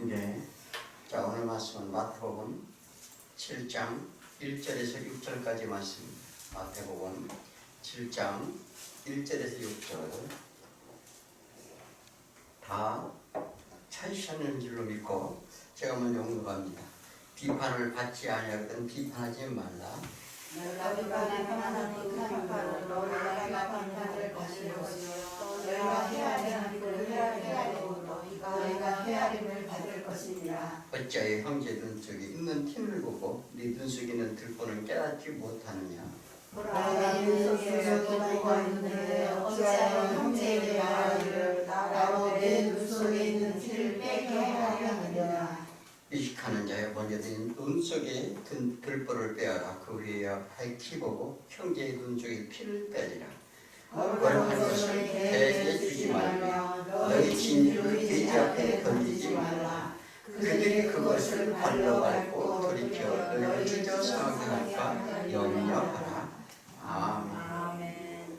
네. 자, 오늘 말씀은 마태복음 7장 1절에서 6절까지 말씀입니다. 마태복음 7장 1절에서 6절 다 찾으셨는 줄로 믿고 제가 먼저 언급합니다. 비판을 받지 아니하거든 비판하지 말라. 너희가 비판을 하나니 그 비판은 너희가 비판받을 것이요 또 너희가 헤아리는 일을 헤아리고 너희가 헤아림을 받을 것이니라. 어찌하여 형제 눈속에 있는 틈을 보고 네 눈속에 있는 들보는 깨닫지 못하느냐. 보라 내 눈속에 들보가 있는데 어찌하여 형제에게 말하기를 나로 내 눈속에 있는 티를 빼게 하려 하느냐. 의식하는 자여 먼저 네 눈속에 든 들보를 빼어라. 그 후에 밝히 보고 형제의 눈속에 피를 빼리라. 거룩한 것을 배에게 주지 말며 너희 진주를 돼지 앞에 던지지 말라. 그들이 그것을 발로 밟고 돌이켜 너희를 찢어 상하게 할까 염려하라. 아멘.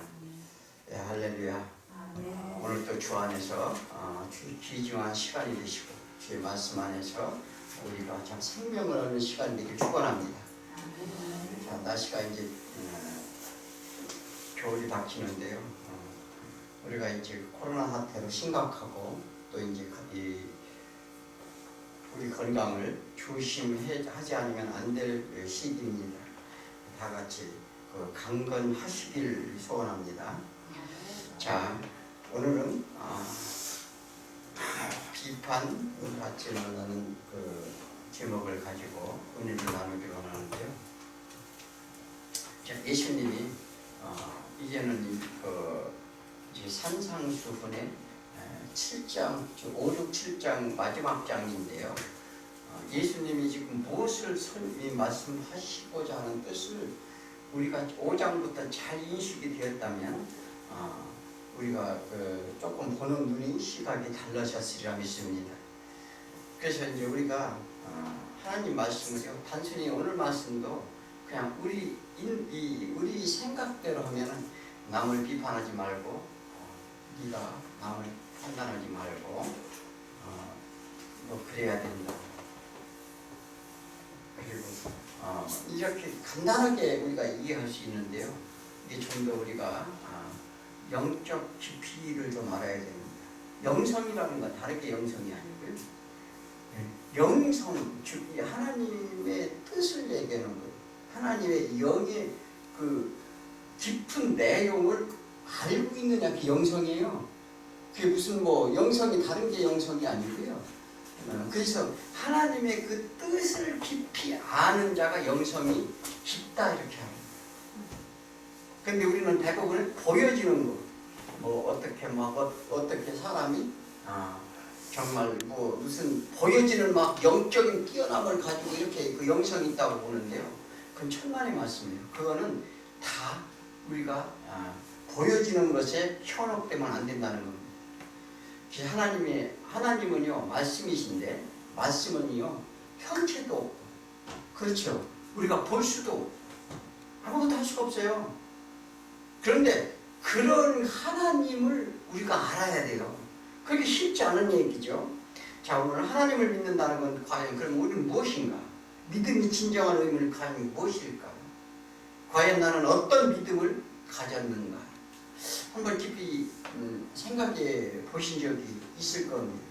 네, 할렐루야. 오늘 또 주 안에서 귀중한 시간이 되시고 주의 말씀 안에서 우리가 참 생명을 얻는 시간이 되길 축원합니다. 자, 날씨가 이제 겨울이 닥치는데요. 우리가 이제 코로나 사태로 심각하고 또 이제 우리 건강을 조심하지 않으면 안 될 시기입니다. 다 같이 강건하시길 소원합니다. 자, 오늘은 비판 받지 말라는 제목을 가지고 은혜를 나누기로 하는데요. 자, 예수님이 이제는 이제 산상수훈의 7장, 5, 6, 7장 마지막 장인데요. 예수님이 지금 무엇을 말씀하시고자 하는 뜻을 우리가 5장부터 잘 인식이 되었다면 우리가 조금 보는 눈이 시각이 달라졌으리라 믿습니다. 그래서 이제 우리가 하나님 말씀을요, 단순히 오늘 말씀도 그냥 우리 생각대로 하면은 남을 비판하지 말고 네가 남을 판단하지 말고 뭐 그래야 된다. 그리고 이렇게 간단하게 우리가 이해할 수 있는데요. 이게 좀 더 우리가 영적 깊이를 좀 알아야 됩니다. 영성이라는 건 다르게 영성이 아니고요. 영성, 즉 하나님의 뜻을 얘기하는 거예요. 하나님의 영의 그 깊은 내용을 알고 있느냐, 그 영성이에요. 그게 무슨 뭐 영성이 다른 게 영성이 아니고요. 그래서 하나님의 그 뜻을 깊이 아는 자가 영성이 깊다 이렇게 합니다. 근데 우리는 대부분 보여지는 거, 뭐 어떻게 사람이 정말 뭐 무슨 보여지는 막 영적인 뛰어남을 가지고 이렇게 그 영성이 있다고 보는데요. 그건 천만의 말씀이에요. 그거는 다 우리가 보여지는 것에 현혹되면 안 된다는 겁니다. 하나님은요 말씀이신데 말씀은요 형체도 없고 그렇죠. 우리가 볼 수도 없고 아무것도 할 수가 없어요. 그런데 그런 하나님을 우리가 알아야 돼요. 그게 쉽지 않은 얘기죠. 자, 오늘 하나님을 믿는다는 건 과연 그럼 우리는 무엇인가? 믿음이 진정한 의미는 과연 무엇일까? 과연 나는 어떤 믿음을 가졌는가? 한번 깊이 생각해 보신 적이 있을 겁니다.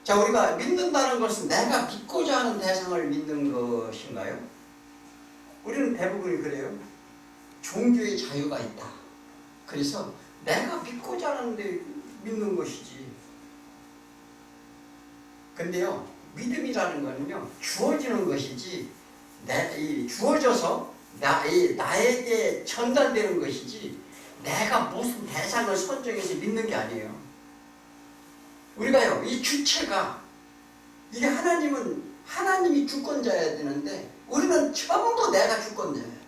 자, 우리가 믿는다는 것은 내가 믿고자 하는 대상을 믿는 것인가요? 우리는 대부분이 그래요. 종교의 자유가 있다. 그래서 내가 믿고자 하는데 믿는 것이지. 근데요, 믿음이라는 거는요, 주어지는 것이지, 주어져서 나에게 전달되는 것이지, 내가 무슨 대상을 선정해서 믿는 게 아니에요. 우리가요, 이 주체가, 이게 하나님이 주권자여야 되는데, 우리는 전부 내가 주권자예요.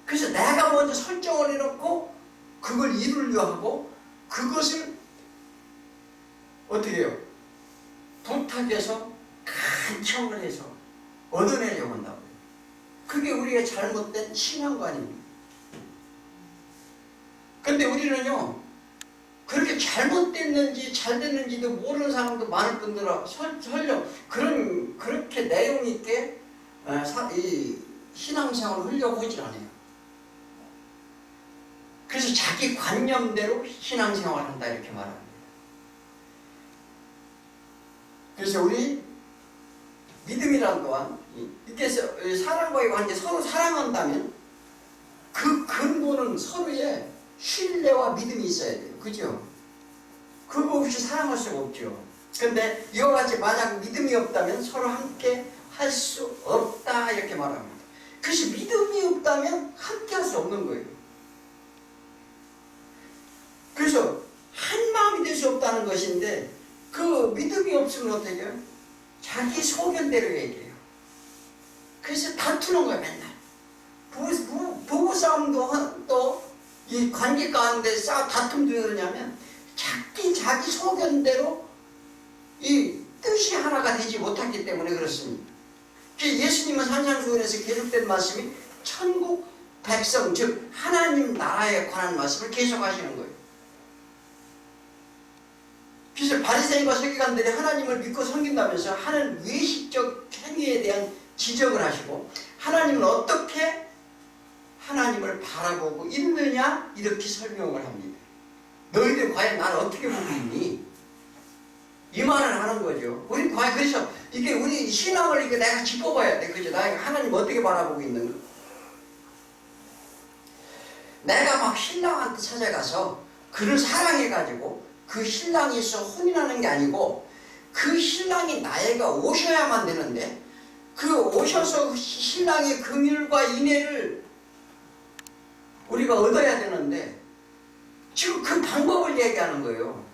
그래서 내가 먼저 설정을 해놓고, 그걸 이루려 하고, 그것을, 어떻게 해요? 부탁해서, 간청을 해서, 얻어내려고 한다고요. 그게 우리의 잘못된 신앙관입니다. 근데 우리는요, 그렇게 잘못됐는지 잘 됐는지도 모르는 사람도 많을 뿐더러 설령 그렇게 내용 있게 이 신앙생활을 하려고 하질 않아요. 그래서 자기 관념대로 신앙생활을 한다 이렇게 말합니다. 그래서 우리 믿음이란 또한 이렇게 사람과의 관계 서로 사랑한다면 그 근본은 서로의 신뢰와 믿음이 있어야 돼요. 그죠? 그거 없이 사랑할 수가 없죠. 근데 이와 같이 만약 믿음이 없다면 서로 함께 할 수 없다 이렇게 말합니다. 그래서 믿음이 없다면 함께 할 수 없는 거예요. 그래서 한 마음이 될 수 없다는 것인데 그 믿음이 없으면 어떻게 해요? 자기 소견대로 얘기해요. 그래서 다투는 거예요. 맨날 부부싸움도 또 이 관계 가운데 다툼도 왜 그러냐면 자기 소견대로 이 뜻이 하나가 되지 못했기 때문에 그렇습니다. 예수님은 산상수훈에서 계속된 말씀이 천국 백성 즉 하나님 나라에 관한 말씀을 계속 하시는 거예요. 그래서 바리새인과 서기관들이 하나님을 믿고 섬긴다면서 하는 외식적 행위에 대한 지적을 하시고 하나님은 어떻게 하나님을 바라보고 있느냐 이렇게 설명을 합니다. 너희들 과연 나를 어떻게 보고 있니? 이 말을 하는 거죠. 우리 과연 그래서 이게 우리 신앙을 이게 내가 짚어봐야 돼. 그죠? 나 하나님 어떻게 바라보고 있는가? 내가 막 신랑한테 찾아가서 그를 사랑해가지고 그 신랑이 있어 혼인하는 게 아니고 그 신랑이 나에게 오셔야만 되는데 그 오셔서 신랑의 긍휼과 인애를 우리가 얻어야 되는데 지금 그 방법을 얘기하는 거예요.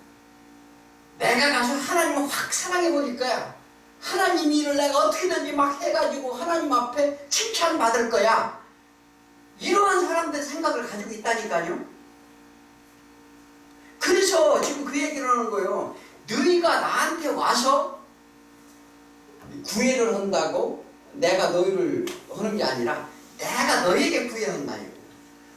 내가 가서 하나님을 확 사랑해 버릴 거야. 하나님 일을 내가 어떻게든지 막 해가지고 하나님 앞에 칭찬받을 거야. 이러한 사람들 생각을 가지고 있다니까요. 그래서 지금 그 얘기를 하는 거예요. 너희가 나한테 와서 구애를 한다고 내가 너희를 하는 게 아니라 내가 너희에게 구애한다.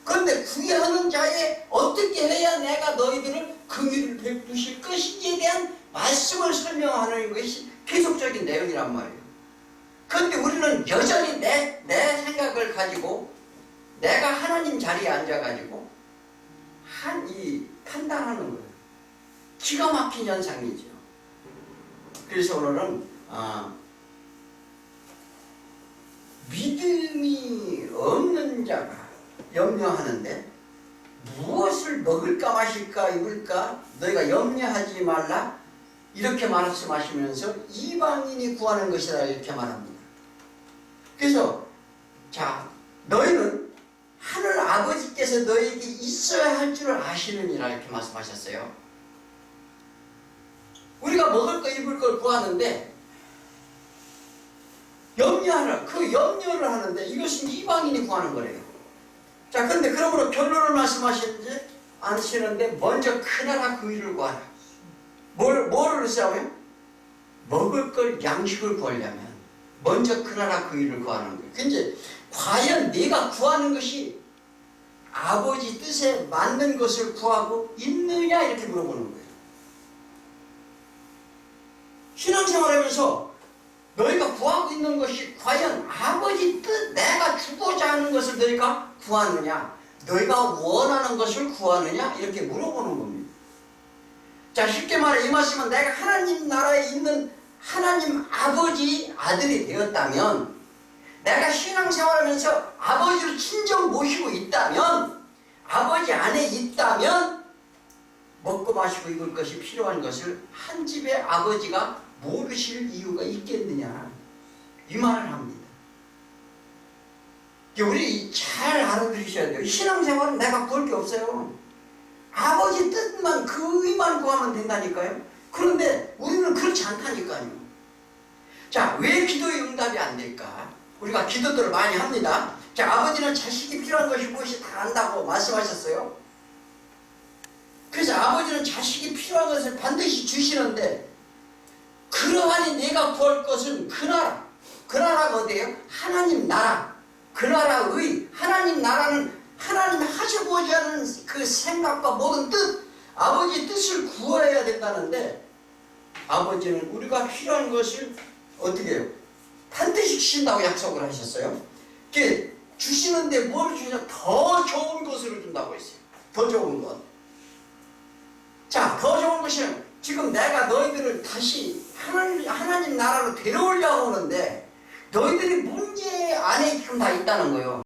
그런데 구애하는 자에 어떻게 해야 내가 너희들을 긍휼을 베푸실 것인지에 대한 말씀을 설명하는 것이 계속적인 내용이란 말이에요. 그런데 우리는 여전히 내 생각을 가지고 내가 하나님 자리에 앉아가지고 이 판단하는 거예요. 기가 막힌 현상이죠. 그래서 오늘은 믿음이 없는 자가 염려하는데 무엇을 먹을까 마실까 입을까 너희가 염려하지 말라 이렇게 말씀하시면서 이방인이 구하는 것이다 이렇게 말합니다. 그래서 자 너희는 하늘 아버지께서 너희에게 있어야 할 줄을 아시느니라 이렇게 말씀하셨어요. 우리가 먹을 거 입을 걸 구하는데 염려하라 그 염려를 하는데 이것은 이방인이 구하는 거래요. 자, 근데 그러므로 결론을 말씀하시는지 않으시는데 먼저 그 나라 그 일을 구하라. 뭐를 쓰라고요? 먹을 걸 양식을 구하려면 먼저 그 나라 그 일을 구하는 거예요. 근데 과연 네가 구하는 것이 아버지 뜻에 맞는 것을 구하고 있느냐 이렇게 물어보는 거예요. 신앙생활하면서 너희가 구하고 있는 것이 과연 아버지 뜻 내가 주고자 하는 것을 너희가 구하느냐 너희가 원하는 것을 구하느냐 이렇게 물어보는 겁니다. 자 쉽게 말해 이 말씀은 내가 하나님 나라에 있는 하나님 아버지 아들이 되었다면 내가 신앙생활하면서 아버지를 친정 모시고 있다면 아버지 안에 있다면 먹고 마시고 입을 것이 필요한 것을 한 집의 아버지가 모르실 이유가 있겠느냐 이 말을 합니다. 우리 잘 알아들으셔야 돼요. 신앙생활은 내가 구할 게 없어요. 아버지 뜻만 그 의만 구하면 된다니까요. 그런데 우리는 그렇지 않다니까요. 자, 왜 기도의 응답이 안 될까? 우리가 기도들을 많이 합니다. 자, 아버지는 자식이 필요한 것이 무엇이 다 안다고 말씀하셨어요. 그래서 아버지는 자식이 필요한 것을 반드시 주시는데 그러하니 내가 구할 것은 그 나라. 그 나라가 어디예요? 하나님 나라. 그 나라의 하나님 나라는 하나님 하시고자 하는 그 생각과 모든 뜻 아버지 뜻을 구해야 된다는데 아버지는 우리가 필요한 것을 어떻게 해요? 반드시 주신다고 약속을 하셨어요. 이게 주시는데 뭘 주냐? 더 좋은 것으로 준다고 했어요. 더 좋은 것. 자, 더 좋은 것은 지금 내가 너희들을 다시 하나님 나라로 데려오려고 하는데 너희들이 문제 안에 지금 다 있다는 거예요.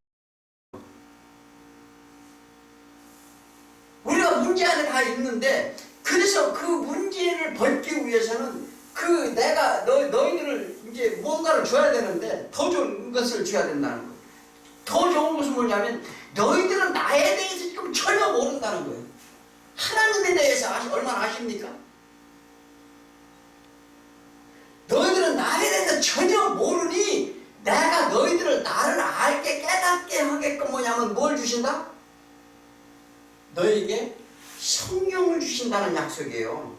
우리가 문제 안에 다 있는데 그래서 그 문제를 벗기 위해서는 내가 너희들을 이제 뭔가를 줘야 되는데 더 좋은 것을 줘야 된다는 거예요. 더 좋은 것은 뭐냐면 너희들은 나에 대해서 지금 전혀 모른다는 거예요. 하나님에 대해서 얼마나 아십니까? 너희들은 나에 대해서 전혀 모르니 내가 너희들을 나를 알게 깨닫게 하게끔 뭐냐면 뭘 주신다? 너에게 성령을 주신다는 약속이에요.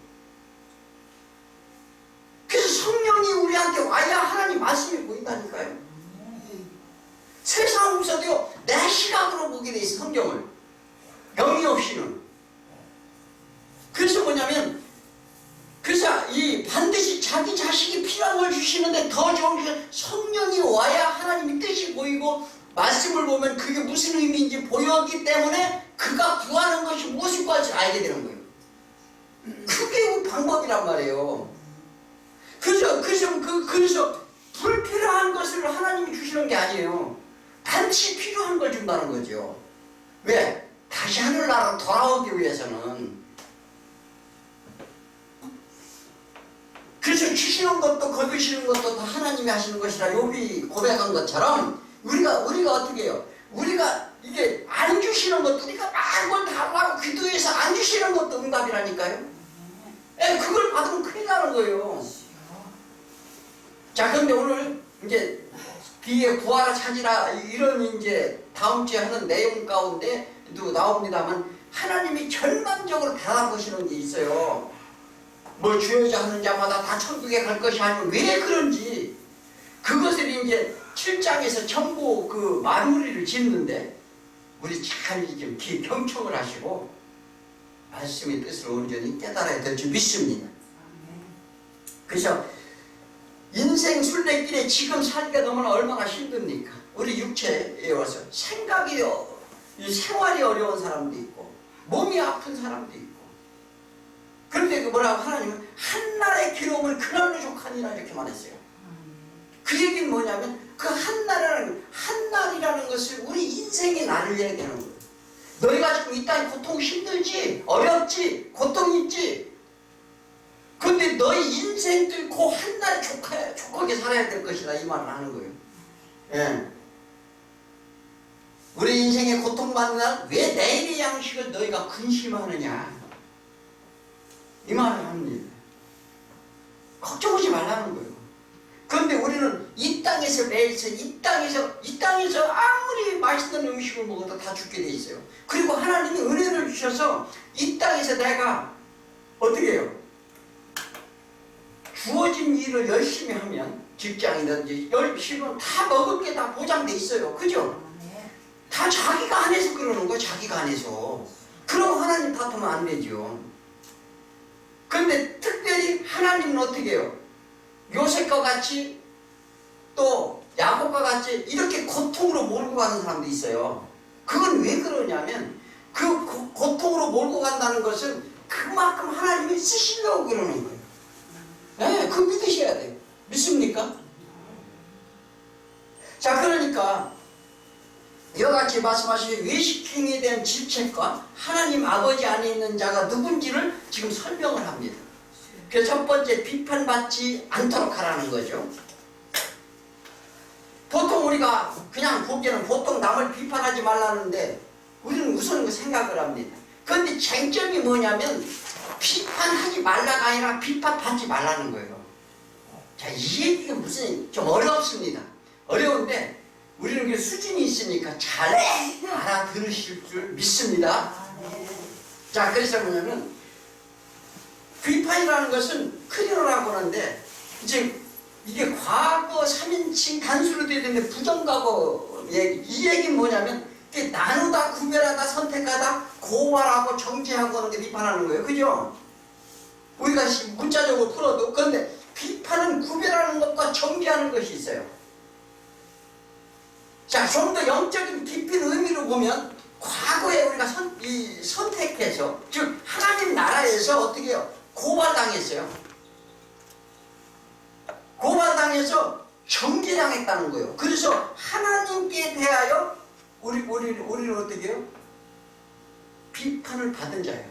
그래서 성령이 우리한테 와야 하나님 말씀이 보인다니까요. 세상 없어도요 내 시각으로 보게 돼 있어. 성경을 영이 없이는. 그래서 뭐냐면 그래서 이 반드시 자기 자식이 필요한 걸 주시는데 더 좋은 게 성령이 와야 하나님의 뜻이 보이고 말씀을 보면 그게 무슨 의미인지 보였기 때문에 그가 구하는 것이 무엇일 것을 알게 되는 거예요. 그게 방법이란 말이에요. 그래서 불필요한 것을 하나님이 주시는 게 아니에요. 반드시 필요한 걸 준다는 거죠. 왜? 다시 하늘나라로 돌아오기 위해서는. 그래서 주시는 것도 거두시는 것도 다 하나님이 하시는 것이라 욥이 고백한 것처럼 우리가 어떻게 해요? 우리가 이게 안 주시는 것도 우리가 많은 걸 달라고 기도해서 안 주시는 것도 응답이라니까요. 그걸 받으면 큰일 나는 거예요. 자, 그런데 오늘 이제 뒤에 구하라 찾으라 이런 이제 다음 주에 하는 내용 가운데도 나옵니다만 하나님이 전반적으로 대답하시는 게 있어요. 뭐 주여자 하는 자마다 다 천국에 갈 것이 아니면 왜 그런지 그것을 이제 7장에서 전부 그 마무리를 짓는데 우리 잘 좀 경청을 하시고 말씀의 뜻을 온전히 깨달아야 될 줄 믿습니다. 그래서 인생 순례길에 지금 살기가 너무나 얼마나 힘듭니까? 우리 육체에 와서 생활이 어려운 사람도 있고 몸이 아픈 사람도 있고 그런데 그 뭐라고 하나님은 한날의 괴로움을 그날로 족하니라 이렇게 말했어요. 그 얘기는 뭐냐면 그 한날이라는 것을 우리 인생의 날을 얘기하는 거예요. 너희가 지금 이 땅에 고통 힘들지 어렵지 고통이 있지 그런데 너희 인생 뚫고 한날 족하게 살아야 될 것이다 이 말을 하는 거예요. 예. 우리 인생에 고통받는 날 왜 내일의 양식을 너희가 근심하느냐 이 말을 합니다. 걱정하지 말라는 거예요. 그런데 우리는 이 땅에서 매일서 이 땅에서 아무리 맛있는 음식을 먹어도 다 죽게 돼 있어요. 그리고 하나님이 은혜를 주셔서 이 땅에서 내가 어떻게 해요? 주어진 일을 열심히 하면 직장이든지 열심히 다 먹을 게 다 보장돼 있어요. 그죠? 다 자기가 안에서 그러는 거예요. 자기가 안에서. 그럼 하나님 탓하면 안 되죠. 그런데 특별히 하나님은 어떻게 해요? 요셉과 같이 또 야곱과 같이 이렇게 고통으로 몰고 가는 사람도 있어요. 그건 왜 그러냐면 그 고통으로 몰고 간다는 것은 그만큼 하나님이 쓰시려고 그러는 거예요. 네, 그거 믿으셔야 돼요. 믿습니까? 자, 그러니까 이와 같이 말씀하시는 외식행위에 대한 질책과 하나님 아버지 안에 있는 자가 누군지를 지금 설명을 합니다. 그래서 첫 번째 비판받지 않도록 하라는 거죠. 보통 우리가 그냥 보기에는 보통 남을 비판하지 말라는데 우리는 우선 그 생각을 합니다. 그런데 쟁점이 뭐냐면 비판하지 말라가 아니라 비판받지 말라는 거예요. 자, 이 얘기가 무슨 좀 어렵습니다. 어려운데 우리는 그 수준이 있으니까 잘 알아들으실 줄 믿습니다. 자, 그래서 뭐냐면 비판이라는 것은 크리어라고 하는데 이제 이게 과거 3인칭 단수로 되어 있는데 부정과거 얘기. 이 얘기는 뭐냐면 나누다, 구별하다, 선택하다, 고발하고 정죄하고 하는 게 비판하는 거예요. 그죠? 우리가 문자적으로 풀어도. 그런데 비판은 구별하는 것과 정죄하는 것이 있어요. 자, 좀 더 영적인 깊은 의미로 보면 과거에 우리가 선택해서, 즉 하나님 나라에서 어떻게 해요? 고발당했어요. 고발당해서 정죄당했다는 거예요. 그래서 하나님께 대하여 우리는 어떻게 해요? 비판을 받은 자예요.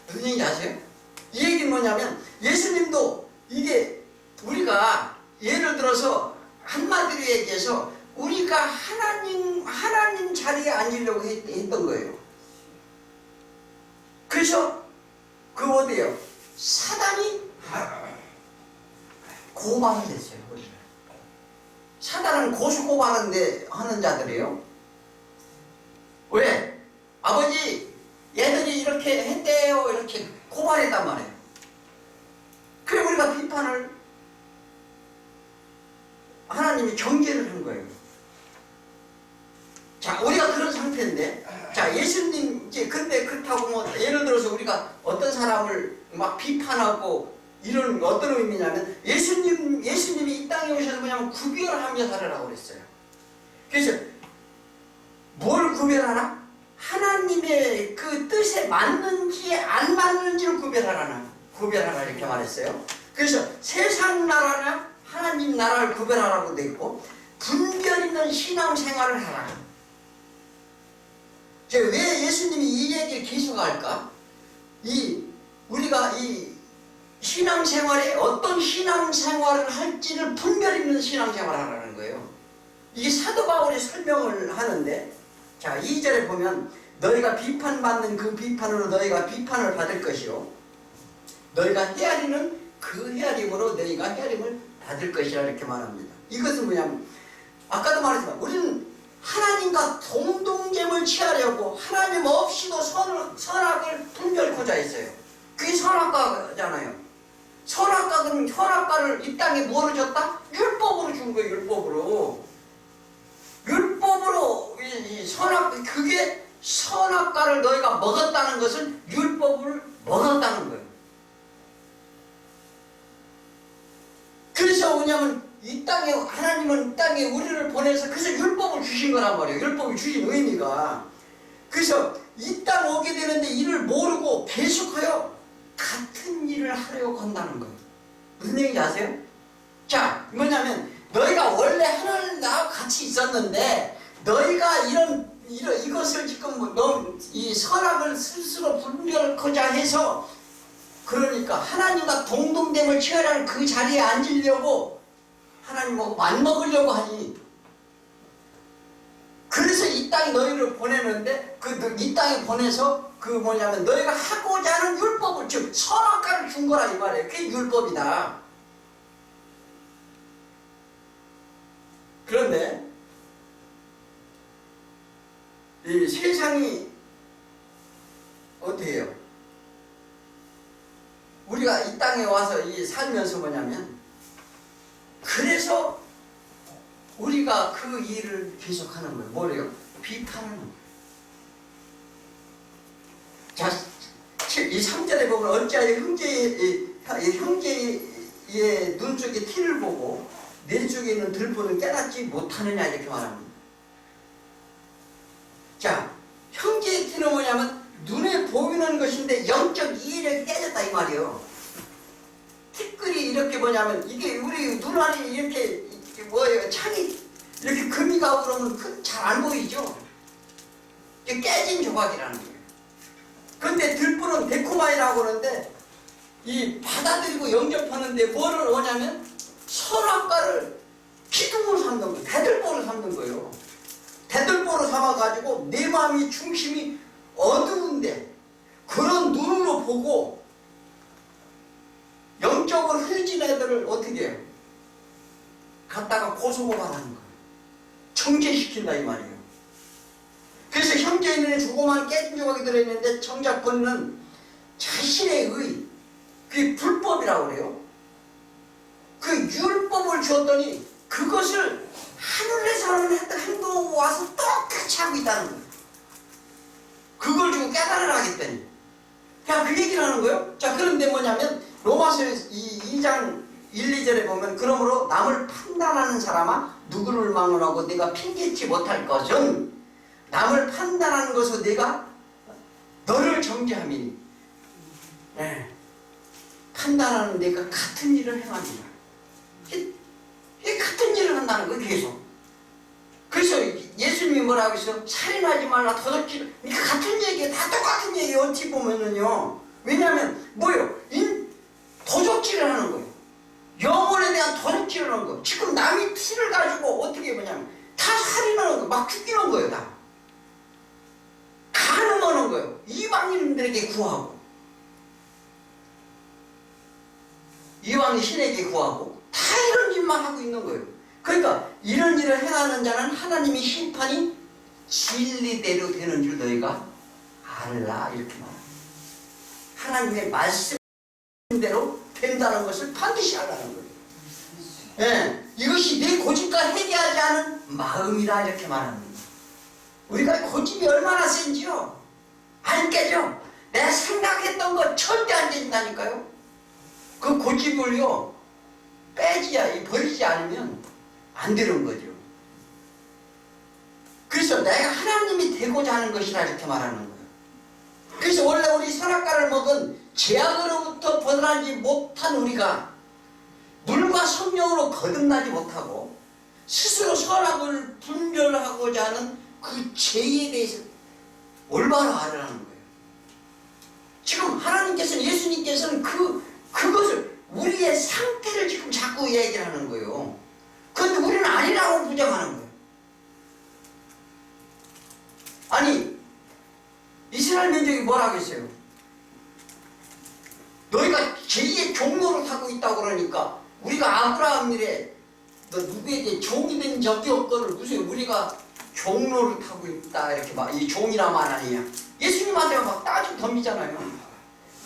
무슨 얘기인지 아세요? 이 얘기는 뭐냐면 예수님도 이게 우리가 예를 들어서 한마디로 얘기해서 우리가 하나님 자리에 앉으려고 했던 거예요. 그래서 그 어디에요? 사단이 고발을 했어요. 우리를. 사단은 고소고발하는 자들이에요. 왜? 아버지 얘들이 이렇게 했대요. 이렇게 고발했단 말이에요. 그래 우리가 비판을 하나님이 정죄를 한 거예요. 자, 우리가 그런 상태인데, 자, 예수님, 이제, 근데 그렇다고 뭐, 예를 들어서 우리가 어떤 사람을 막 비판하고, 이런 어떤 의미냐면, 예수님이 이 땅에 오셔서 그냥 구별하며 살으라고 그랬어요. 그래서, 뭘 구별하나? 하나님의 그 뜻에 맞는지 안 맞는지를 구별하라 이렇게 말했어요. 그래서 세상 나라나 하나님 나라를 구별하라고 돼 있고, 분별 있는 신앙생활을 하라. 왜 예수님이 이 얘기를 계속할까? 우리가 이 신앙생활에 어떤 신앙생활을 할지를 분별 있는 신앙생활을 하라는 거예요. 이게 사도 바울이 설명을 하는데, 자, 2절에 보면 너희가 비판받는 그 비판으로 너희가 비판을 받을 것이요 너희가 헤아리는 그 헤아림으로 너희가 헤아림을 받을 것이라 이렇게 말합니다. 이것은 뭐냐면 아까도 말했지만 우리는 하나님과 동등됨을 취하려고 하나님 없이도 선악을 분별코자 했어요. 그게 선악과잖아요. 선악과를 이 땅에 뭐로 줬다? 율법으로 준 거예요. 율법으로 그게 선악과를 너희가 먹었다는 것은 율법을 먹었다는 거예요. 그래서 뭐냐면 하나님은 이 땅에 우리를 보내서 그래서 율법을 주신 거란 말이에요. 율법을 주신 의미가. 그래서 이 땅 오게 되는데 이를 모르고 계속하여 같은 일을 하려고 한다는 거예요. 무슨 얘기인지 아세요? 자, 뭐냐면 너희가 원래 하나님 나와 같이 있었는데 너희가 이것을 지금 이 선악을 스스로 분별하고자 해서 그러니까 하나님과 동등됨을 취하라는 그 자리에 앉으려고 하나님하고 맞먹으려고 하니 그래서 이 땅에 너희를 보내는데 이 땅에 보내서 너희가 하고자 하는 율법을 즉 선악과를 준 거라 이 말이에요. 그게 율법이다. 그런데 이 세상이 어떻게 해요? 우리가 이 땅에 와서 살면서 뭐냐면 그래서 우리가 그 일을 계속하는 거예요. 뭐래요? 비판하는 거예요. 자, 이 3절에 보면 어찌하여 형제의 눈 속에 티를 보고 내 쪽에 있는 들보는 깨닫지 못하느냐 이렇게 말합니다. 자, 형제의 티는 뭐냐면 눈에 보이는 것인데 영적 이해력이 깨졌다 이 말이에요. 티끌이 이렇게 뭐냐면 이게 우리 눈 안에 이렇게 뭐예요? 창이 이렇게 금이 가고 그러면 잘 안 보이죠? 이게 깨진 조각이라는 거예요. 그런데 들보는 데코마이라고 그러는데 이 받아들이고 영접하는데 뭐를 오냐면 선악과를 기둥으로 삼는 거예요. 대들보로 삼는 거예요. 대들보로 삼아가지고 내 마음이 중심이 어두운데 그런 눈으로 보고 영적으로 흐려진 애들을 어떻게 해요? 갖다가 고소고발하는 거예요. 정죄시킨다 이 말이에요. 그래서 형제인의 조그만 깨진 조각이 들어있는데 정작 그는 자신의 그게 불법이라고 그래요. 그 율법을 주었더니 그것을 하늘에서 하는 행동하고 와서 똑같이 하고 있다는 거예요. 그걸 주고 깨달으라 하겠다니. 그냥 그 얘기를 하는 거예요. 자, 그런데 뭐냐면 로마서 2장 1, 2절에 보면 그러므로 남을 판단하는 사람아 누구를 막론하고 내가 핑계치 못할 것은 남을 판단하는 것으로 내가 너를 정죄함이니. 네. 판단하는 내가 같은 일을 행하니라. 이 같은 일을 한다는 거예요, 계속. 그래서 예수님이 뭐라고 했어요? 살인하지 말라, 도둑질. 이게 같은 얘기예요. 다 똑같은 얘기예요, 어찌 보면은요. 왜냐하면 뭐예요? 도둑질을 하는 거예요. 영혼에 대한 도둑질을 하는 거예요. 지금 남의 피를 가지고 어떻게 보냐면 다 살인하는 거예요. 막 죽이는 거예요, 다. 간음하는 거예요. 이방인들에게 구하고, 이방인 신에게 구하고, 다 이런 짓만 하고 있는 거예요. 그러니까 이런 일을 행하는 자는 하나님의 심판이 진리대로 되는 줄 너희가 알라, 이렇게 말합니다. 하나님의 말씀대로 된다는 것을 반드시 알라는 거예요. 예, 이것이 내 고집과 해결하지 않은 마음이다, 이렇게 말합니다. 우리가 고집이 얼마나 센지요? 안 깨져. 내가 생각했던 거 절대 안 깨진다니까요. 그 고집을요 버리지 않으면 안 되는 거죠. 그래서 내가 하나님이 되고자 하는 것이라 이렇게 말하는 거예요. 그래서 원래 우리 선악과를 먹은 죄악으로부터 벗어나지 못한 우리가 물과 성령으로 거듭나지 못하고 스스로 선악을 분별하고자 하는 그 죄에 대해서 올바로 알아라는 거예요. 지금 하나님께서는, 예수님께서는 그것을, 우리의 상태를 지금 자꾸 얘기를 하는 거예요. 그런데 우리는 아니라고 부정하는 거예요. 아니, 이스라엘 민족이 뭐라고 했어요? 너희가 제2의 종로를 타고 있다고 그러니까 우리가 아브라함 일에 너 누구에게 종이 된 적이 없거늘 무슨 우리가 종로를 타고 있다 이렇게 막 이 종이라 말 아니냐. 예수님한테 막 따지고 덤비잖아요.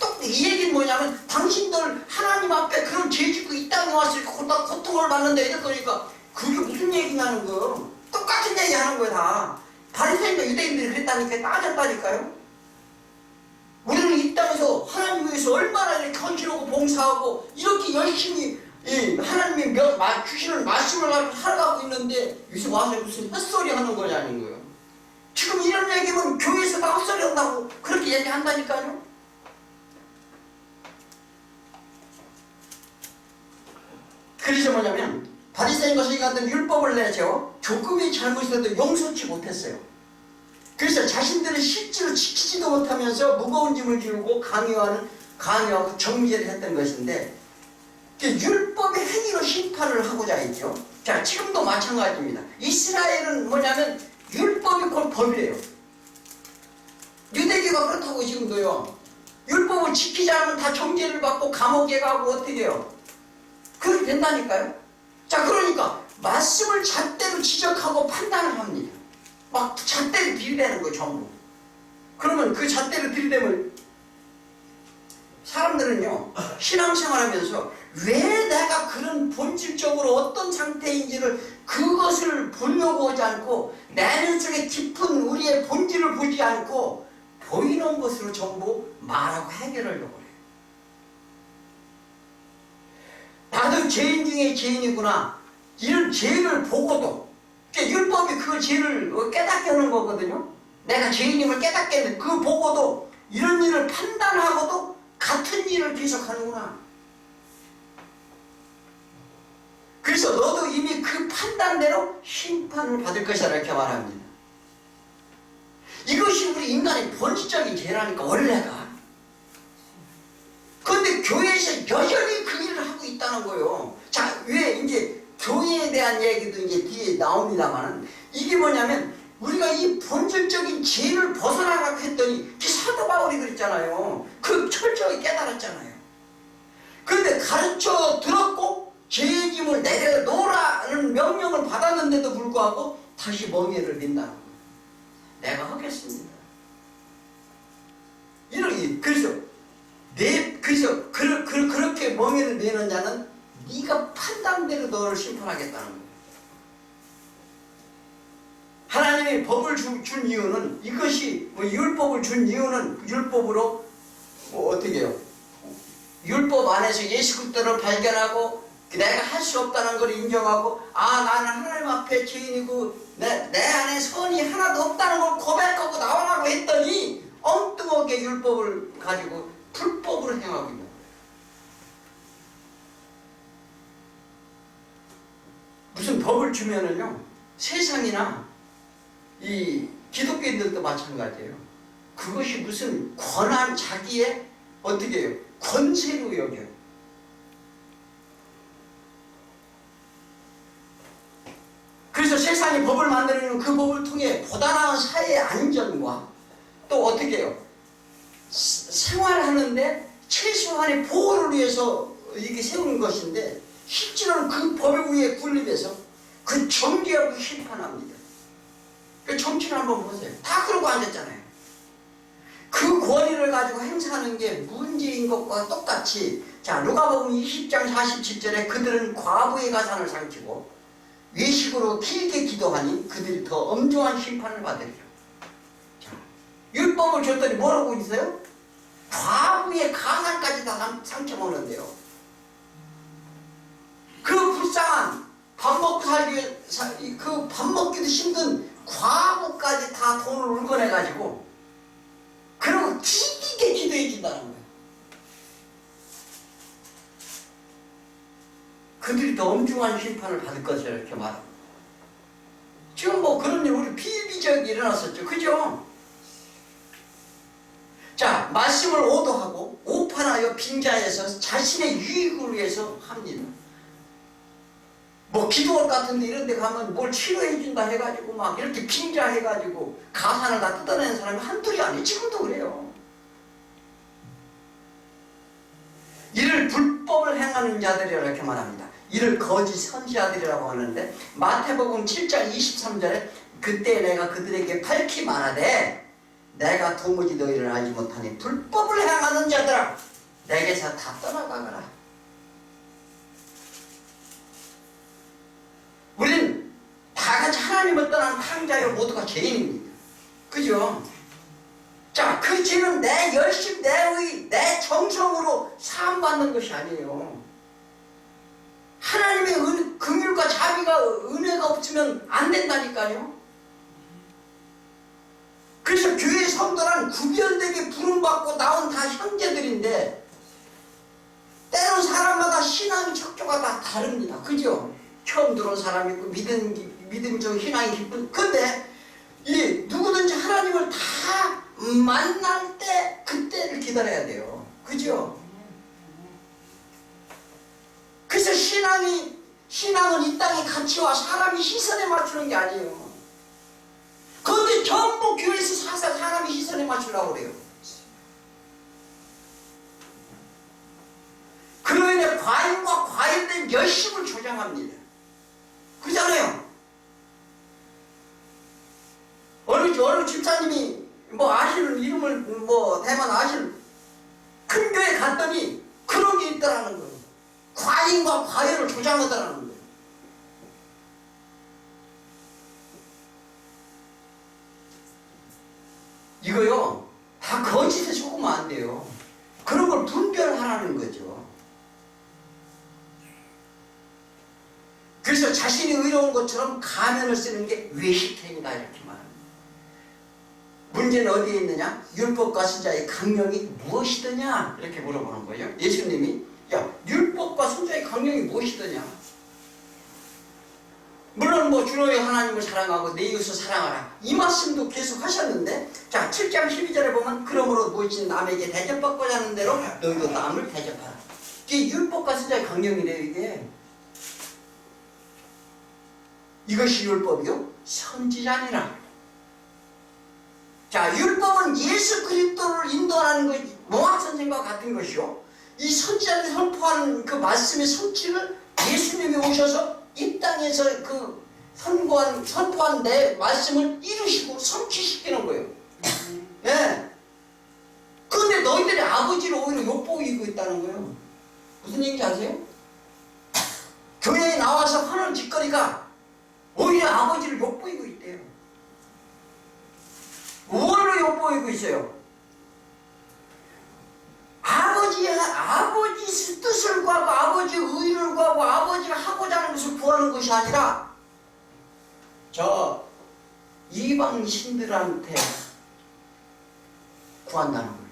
또 이 얘기는 뭐냐면 당신들 하나님 앞에 그런 죄 짓고 이 땅에 와서 고통을 받는다 이랬으니까 그게 무슨 얘기냐는 거예요. 똑같은 얘기 하는 거예요, 다. 바리새인과 유대인들이 그랬다니까 따졌다니까요. 우리는 이 땅에서 하나님 위해서 얼마나 이렇게 헌신하고 봉사하고 이렇게 열심히 하나님이 주시는 말씀을 가지고 살아가고 있는데 여기서 와서 무슨 헛소리 하는 거냐는 거예요. 지금 이런 얘기면 교회에서 다 헛소리 한다고 그렇게 얘기한다니까요. 그래서 뭐냐면 바리새인과 서기관들은 율법을 내세워 조금의 잘못이라도 용서치 못했어요. 그래서 자신들은 실제로 지키지도 못하면서 무거운 짐을 지르고 강요하고 정죄를 했던 것인데 율법의 행위로 심판을 하고자 했죠. 자, 지금도 마찬가지입니다. 이스라엘은 뭐냐면 율법이 곧 법이래요. 유대교가 그렇다고 지금도요. 율법을 지키지 않으면 다 정죄를 받고 감옥에 가고 어떻게 해요? 그렇게 된다니까요. 자, 그러니까 말씀을 잣대로 지적하고 판단을 합니다. 막 잣대를 들이대는 거예요, 전부. 그러면 그 잣대를 들이대면 사람들은요, 신앙생활하면서 왜 내가 그런 본질적으로 어떤 상태인지를 그것을 보려고 하지 않고 내면 속에 깊은 우리의 본질을 보지 않고 보이는 것으로 전부 말하고 해결하려고 해요. 나도 죄인 중에 죄인이구나. 이런 죄를 보고도, 율법이 그 죄를 깨닫게 하는 거거든요. 내가 죄인임을 깨닫게 하는 그 보고도 이런 일을 판단하고도 같은 일을 계속하는구나. 그래서 너도 이미 그 판단대로 심판을 받을 것이다 이렇게 말합니다. 이것이 우리 인간의 본질적인 죄라니까, 원래가. 그런데 교회에서 여전히 그 일을 하고 있다는 거예요. 자, 왜 이제 교회에 대한 얘기도 이제 뒤에 나옵니다만은 이게 뭐냐면 우리가 이 본질적인 죄를 벗어나라고 했더니 사도 바울이 그랬잖아요. 그 철저히 깨달았잖아요. 그런데 가르쳐 들었고 죄의 짐을 내려놓으라는 명령을 받았는데도 불구하고 다시 멍에를 빈다는 거예요. 내가 하겠습니다. 이렇게 그래서 그렇게 멍에를 내는 자는 네가 판단대로 너를 심판하겠다는 거예요. 하나님이 법을 준 이유는 이것이 뭐 율법을 준 이유는 율법으로 뭐 어떻게 해요? 율법 안에서 예수 그리스도를 발견하고 내가 할 수 없다는 걸 인정하고 나는 하나님 앞에 죄인이고 내 안에 선이 하나도 없다는 걸 고백하고 나오라고 했더니 엉뚱하게 율법을 가지고 불법으로 행하고 있는 거예요. 무슨 법을 주면은요 세상이나 이 기독교인들도 마찬가지예요. 그것이 무슨 권한 자기의 어떻게 해요? 권세로 여겨요. 그래서 세상이 법을 만들어내는 그 법을 통해 보다 나은 사회의 안전과 또 어떻게 해요? 생활하는데 최소한의 보호를 위해서 이게 세우는 것인데 실제로는 그 법 위에 군립해서 그 정죄하고 심판합니다. 그 정치를 한번 보세요. 다 그러고 앉았잖아요. 그 권위를 가지고 행사하는 게 문제인 것과 똑같이 자 누가복음 20장 47절에 그들은 과부의 가산을 상치고 외식으로 길게 기도하니 그들이 더 엄중한 심판을 받으리라. 자, 율법을 줬더니 뭐라고 있어요? 과부의 가산까지 다 상처먹는데요. 그 불쌍한 밥 먹고 살기 위해 그 밥 먹기도 힘든 과부까지 다 돈을 울거내가지고 그러고 길게 기도해 준다는 거예요. 그들이 더 엄중한 심판을 받을 것이라 이렇게 말합니다. 지금 뭐 그런 일 우리 비일비재하게 일어났었죠. 그죠? 자, 말씀을 오도하고 오판하여 빙자해서 자신의 유익을 위해서 합니다. 뭐 기도원 같은 데 이런 데 가면 뭘 치료해 준다 해가지고 막 이렇게 빙자해가지고 가산을 다 뜯어내는 사람이 한둘이 아니에요. 지금도 그래요. 이를 불법을 행하는 자들이라 이렇게 말합니다. 이를 거짓 선지자들이라고 하는데 마태복음 7장 23절에 그때 내가 그들에게 밝히 말하되 내가 도무지 너희를 알지 못하니 불법을 행하는 자들아 내게서 다 떠나가거라. 우리는 다 같이 하나님을 떠난 탕자요 모두가 죄인입니다. 그죠? 자, 그 죄는 내 열심, 내 의, 내 정성으로 사함받는 것이 아니에요. 하나님의 긍휼과 자비가 은혜가 없으면 안 된다니까요. 그래서 교회 성도란 구별되게 부름받고 나온 다 형제들인데 때론 사람마다 신앙의 척조가 다 다릅니다. 그죠? 처음 들어온 사람이 있고 믿음이 좀 신앙이 깊은 근데 이 누구든지 하나님을 다 만날 때 그때를 기다려야 돼요. 그죠? 그래서 신앙은 이 땅의 가치와 사람이 시선에 맞추는 게 아니에요. 그런데 전부 교회에서 사람이 시선에 맞추려고 그래요. 그로 인해 과잉과 과잉된 열심을 조장합니다. 그러잖아요. 어느 집사님이 뭐 아시는 이름을 뭐 대만 아시는 큰 교회 갔더니 그런 게 있다라는 거예요. 과잉과 과열을 조장하더라는 거예요. 이거요 다 거짓에 속으면 안 돼요. 그런 걸 분별하라는 거죠. 그래서 자신이 의로운 것처럼 가면을 쓰는 게 외식행위다 이렇게 말합니다. 문제는 어디에 있느냐? 율법과 선자의 강령이 무엇이더냐? 이렇게 물어보는 거예요. 예수님이 야 율법과 선자의 강령이 무엇이더냐? 물론 뭐 주 너의 하나님을 사랑하고 내 이웃을 사랑하라 이 말씀도 계속 하셨는데 자 7장 12절에 보면 그러므로 무엇이 남에게 대접받고자 하는 대로 너희도 남을 대접하라. 이게 율법과 선자의 강령이래요. 이것이 율법이요 선지자니라. 자 율법은 예수 그리스도를 인도하는 것 몽학 선생과 같은 것이요 이 선지자들이 선포하는 그 말씀의 성취를 예수님이 오셔서 이 땅에서 그 선포한 내 말씀을 이루시고 성취시키는 거예요. 네. 그런데 너희들이 아버지를 오히려 욕보이고 있다는 거예요. 무슨 얘기인지 아세요? 교회에 나와서 하는 짓거리가 오히려 아버지를 욕보이고 있대요. 엿보이고 있어요. 아버지 뜻을 구하고 아버지 의를 구하고 아버지가 하고자 하는 것을 구하는 것이 아니라 저 이방 신들한테 구한다는 거예요.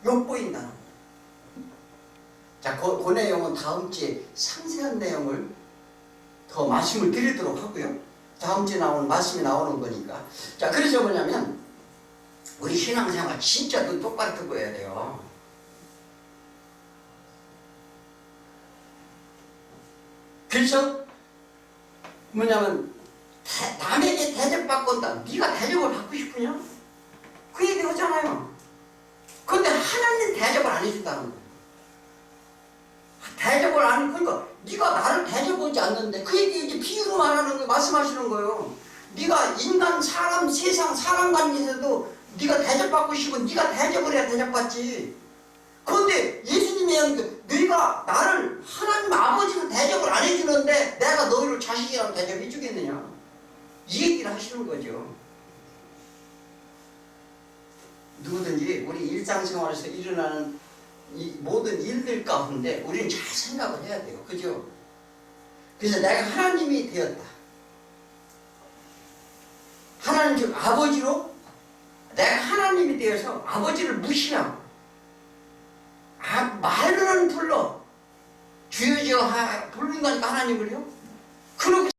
엿보인다는 거예요. 자, 그 내용은 다음 주에 상세한 내용을 더 말씀을 드리도록 하고요. 다음 주에 나오는 말씀이 나오는 거니까. 자, 그래서 뭐냐면 우리 신앙생활 진짜 눈 똑바로 뜨고 해야 돼요. 그래서 뭐냐면 남에게 대접받고 온다. 네가 대접을 받고 싶으냐? 그 얘기 하잖아요. 근데 하나님 대접을 안 해준다는 거예요. 대접을 안, 그러니까 네가 나를 대접하지 않는데 그 얘기 이제 비유로 말씀하시는 거예요. 네가 인간, 사람, 세상, 사람 관계에서도 네가 대접받고 싶으면 네가 대접을 해야 대접받지. 그런데 예수님이 하는 게 네가 나를 하나님 아버지는 대접을 안 해주는데 내가 너희를 자식이라고 대접해 주겠느냐. 이 얘기를 하시는 거죠. 누구든지 우리 일상생활에서 일어나는 이 모든 일들 가운데 우리는 잘 생각을 해야 돼요. 그죠? 그래서 내가 하나님이 되었다. 하나님 즉 아버지로 내가 하나님이 되어서 아버지를 무시하고 말로는 불러 주여주여 부르는 거니까 하나님을요. 그렇게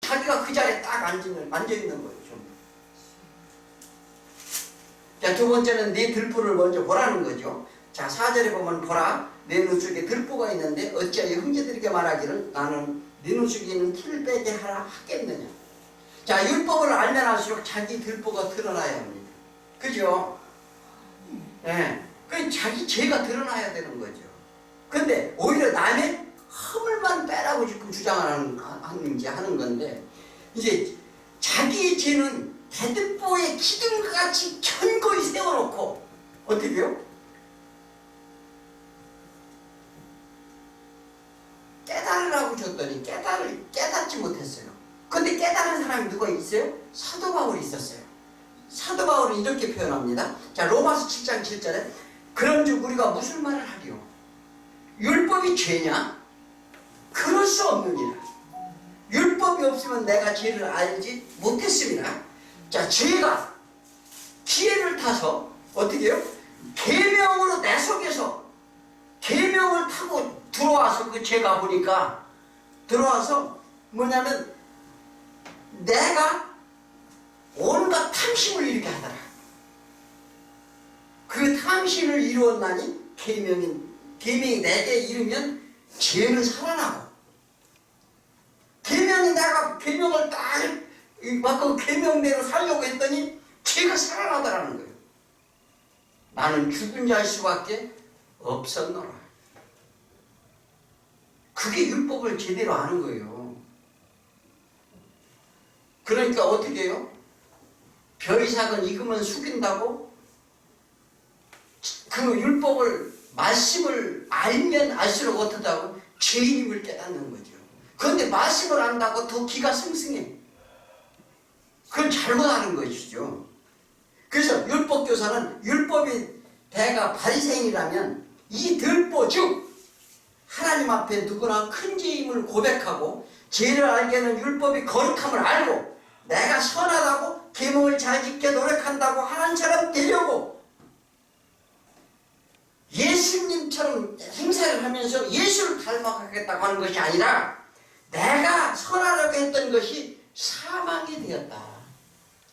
자기가 그 자리에 딱 앉아있는 거예요. 좀. 자, 두 번째는 네 들보를 먼저 보라는 거죠. 자, 4절에 보면 보라 내 눈 속에 들보가 있는데 어찌하여 형제들에게 말하기를 나는 네 눈 속에 있는 티를 빼게 하라 하겠느냐. 자, 율법을 알면 할수록 자기 들보가 드러나야 합니다. 그죠? 네. 그 자기 죄가 드러나야 되는 거죠. 근데 오히려 남의 허물만 빼라고 지금 주장하는 건데 이제 자기의 죄는 대들보의 기둥과 같이 견고히 세워놓고 어떻게 해요? 깨달으라고 줬더니 깨닫지 못했어요. 근데 깨달은 사람이 누가 있어요? 사도 바울이 있었어요. 사도 바울은 이렇게 표현합니다. 자, 로마서 7장 7절에 그런즉 우리가 무슨 말을 하리요? 율법이 죄냐? 그럴 수 없느니라. 율법이 없으면 내가 죄를 알지 못했습니다. 자, 죄가 기회를 타서 어떻게 해요? 계명으로 내 속에서 계명을 타고 들어와서 그 죄가 보니까 들어와서 뭐냐면 내가 온갖 탐심을 일으게 하더라. 그 탐심을 이루었나니 계명이 내게 이르면 죄는 살아나고 계명을 딱 그 계명대로 살려고 했더니 죄가 살아나더라는 거예요. 나는 죽은 자일 수밖에 없었노라. 그게 율법을 제대로 아는 거예요. 그러니까 어떻게 해요? 벼이삭은 익으면 숙인다고 그 율법을 말씀을 알면 알수록 어떻다고 죄인임을 깨닫는 거죠. 그런데 말씀을 안다고 더 기가 승승해. 그건 잘못하는 것이죠. 그래서 율법교사는 율법이 대가 바리새인이라면 이 들보 즉 하나님 앞에 누구나 큰 죄임을 고백하고 죄를 알게 하는 율법이 거룩함을 알고 내가 선하다고 계명을 잘 지켜 노력한다고 하는 사람 되려고 예수님처럼 행사를 하면서 예수를 닮아가겠다고 하는 것이 아니라 내가 선하려고 했던 것이 사망이 되었다.